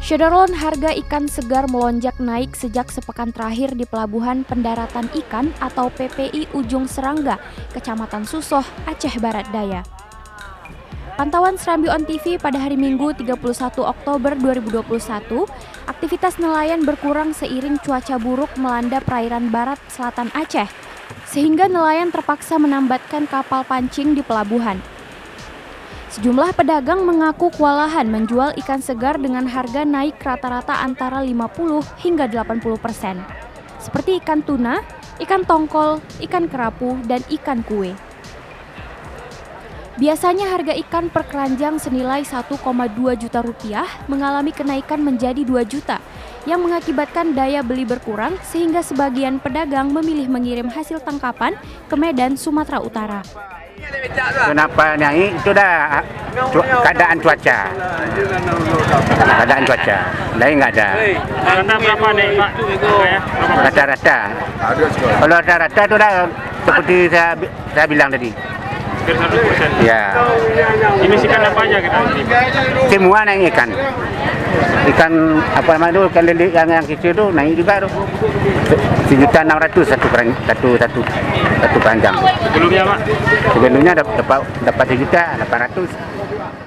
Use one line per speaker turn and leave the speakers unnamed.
Syederlon harga ikan segar melonjak naik sejak sepekan terakhir di Pelabuhan Pendaratan Ikan atau PPI Ujung Serangga, Kecamatan Susoh, Aceh Barat Daya. Pantauan Serambi On TV pada hari Minggu 31 Oktober 2021, aktivitas nelayan berkurang seiring cuaca buruk melanda perairan barat selatan Aceh, sehingga nelayan terpaksa menambatkan kapal pancing di pelabuhan. Sejumlah pedagang mengaku kewalahan menjual ikan segar dengan harga naik rata-rata antara 50 hingga 80%, seperti ikan tuna, ikan tongkol, ikan kerapu, dan ikan kue. Biasanya harga ikan per keranjang senilai 1,2 juta rupiah mengalami kenaikan menjadi 2 juta, yang mengakibatkan daya beli berkurang sehingga sebagian pedagang memilih mengirim hasil tangkapan ke Medan, Sumatera Utara.
Kenapa naik itu dah keadaan cuaca. Keadaan cuaca. Lain nggak ada.
Rata berapa nih Pak?
Rata-rata. Kalau rata-rata itu dah seperti saya bilang tadi.
Hampir 100%.
Ya.
Jenis ikan apa aja kita?
Semua naik ikan. Ikan apa namanya itu, ikan lele yang kecil itu naik juga tuh. 1.600.000 satu keranjang.
Sebelumnya Pak?
Sebelumnya dapat 1.800.000.